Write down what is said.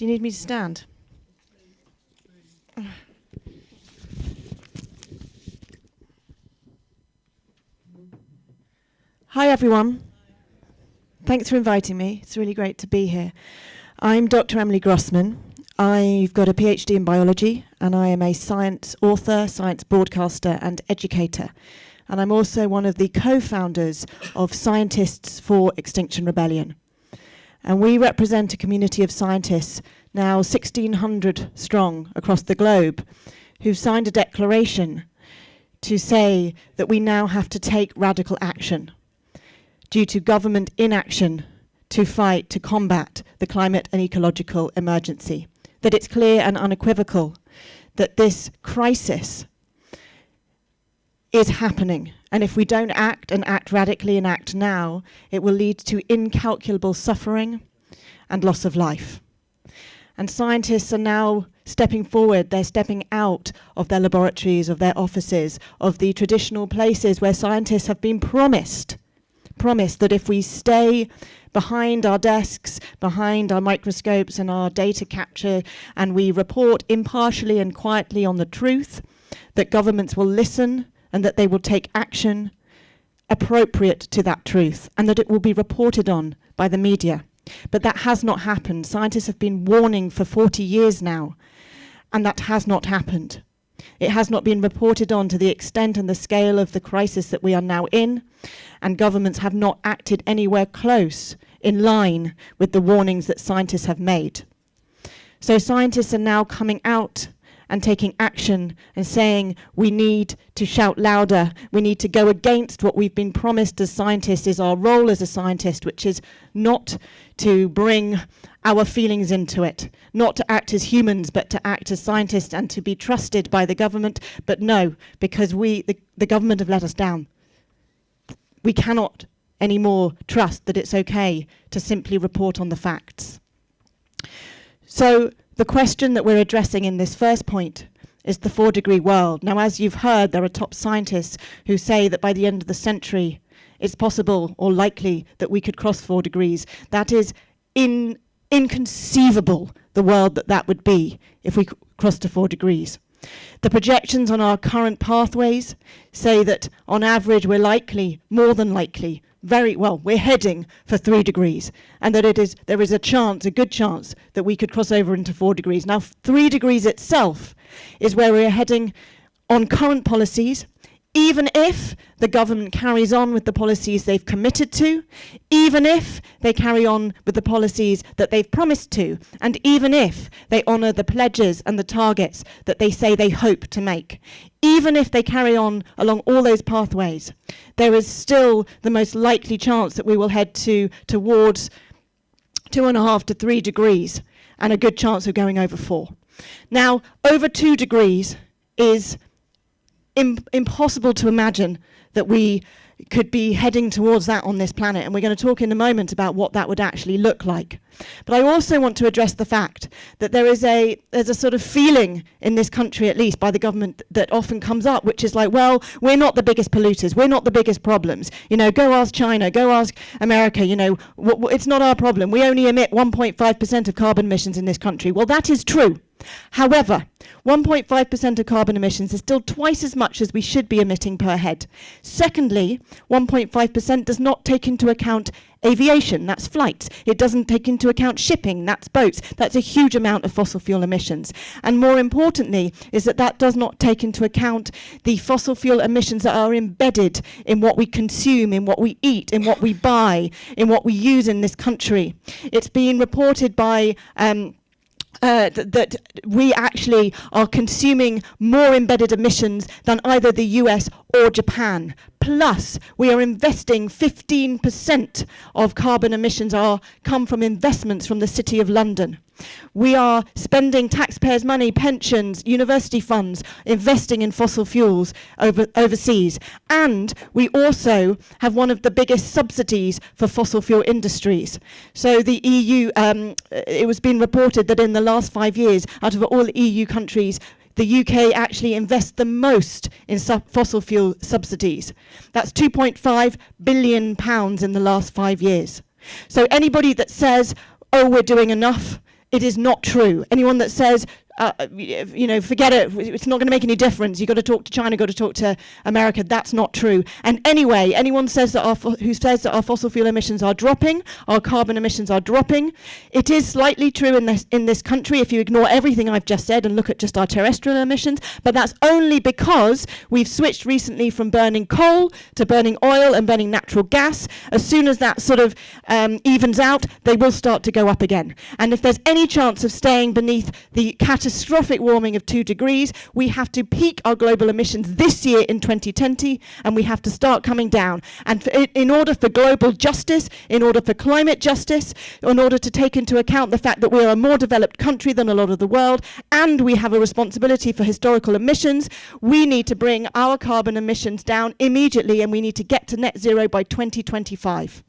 Do you need me to stand? Hi everyone. Thanks for inviting me. It's really great to be here. I'm Dr. Emily Grossman. I've got a PhD in biology and I am a science author, science broadcaster and educator. And I'm also one of the co-founders of Scientists for Extinction Rebellion. And we represent a community of scientists, now 1,600 strong across the globe, who've signed a declaration to say that we now have to take radical action due to government inaction to fight, to combat the climate and ecological emergency. That it's clear and unequivocal that this crisis is happening. And if we don't act and act radically and act now, it will lead to incalculable suffering and loss of life. And scientists are now stepping forward. They're stepping out of their laboratories, of their offices, of the traditional places where scientists have been promised that if we stay behind our desks, behind our microscopes and our data capture, and we report impartially and quietly on the truth, that governments will listen and that they will take action appropriate to that truth, and that it will be reported on by the media. But that has not happened. Scientists have been warning for 40 years now, and that has not happened. It has not been reported on to the extent and the scale of the crisis that we are now in, and governments have not acted anywhere close in line with the warnings that scientists have made. So scientists are now coming out and taking action and saying we need to shout louder, we need to go against what we've been promised as scientists is our role as a scientist, which is not to bring our feelings into it, not to act as humans, but to act as scientists and to be trusted by the government. But no, because the government have let us down. We cannot anymore trust that it's okay to simply report on the facts. So the question that we're addressing in this first point is the 4-degree world. Now, as you've heard, there are top scientists who say that by the end of the century, it's possible or likely that we could cross 4 degrees. That is inconceivable, the world that would be if we crossed to 4 degrees. The projections on our current pathways say that on average we're likely, more than likely, we're heading for 3 degrees, and that there is a good chance that we could cross over into 4 degrees. Now, 3 degrees itself is where we're heading on current policies, even if the government carries on with the policies they've committed to, even if they carry on with the policies that they've promised to, and even if they honour the pledges and the targets that they say they hope to make. Even if they carry on along all those pathways, there is still the most likely chance that we will head towards 2.5 to 3 degrees, and a good chance of going over 4. Now, over 2 degrees is impossible to imagine that we could be heading towards that on this planet, and we're going to talk in a moment about what that would actually look like. But I also want to address the fact that there's a sort of feeling in this country, at least by the government, that often comes up, which is like, well, we're not the biggest polluters, we're not the biggest problems. Go ask China, go ask America, it's not our problem. We only emit 1.5% of carbon emissions in this country. Well, that is true. However, 1.5% of carbon emissions is still twice as much as we should be emitting per head. Secondly, 1.5% does not take into account aviation, that's flights. It doesn't take into account shipping, that's boats. That's a huge amount of fossil fuel emissions. And more importantly, is that does not take into account the fossil fuel emissions that are embedded in what we consume, in what we eat, in what we buy, in what we use in this country. It's being reported by that we actually are consuming more embedded emissions than either the US or Japan. Plus, we are investing 15% of carbon emissions come from investments from the City of London. We are spending taxpayers' money, pensions, university funds, investing in fossil fuels overseas. And we also have one of the biggest subsidies for fossil fuel industries. So the EU, it was been reported that in the last 5 years, out of all EU countries, the UK actually invests the most in fossil fuel subsidies. That's £2.5 billion in the last 5 years. So anybody that says, oh, we're doing enough, It is not true. Anyone that says, forget it, it's not going to make any difference, you've got to talk to China, got to talk to America, that's not true. And anyway, anyone says that who says that our fossil fuel emissions are dropping, our carbon emissions are dropping, it is slightly true in this country if you ignore everything I've just said and look at just our terrestrial emissions, but that's only because we've switched recently from burning coal to burning oil and burning natural gas. As soon as that sort of evens out, they will start to go up again. And if there's any chance of staying beneath the catastrophic warming of 2 degrees, we have to peak our global emissions this year in 2020, and we have to start coming down. And in order for global justice, in order for climate justice, in order to take into account the fact that we're a more developed country than a lot of the world, and we have a responsibility for historical emissions, we need to bring our carbon emissions down immediately, and we need to get to net zero by 2025.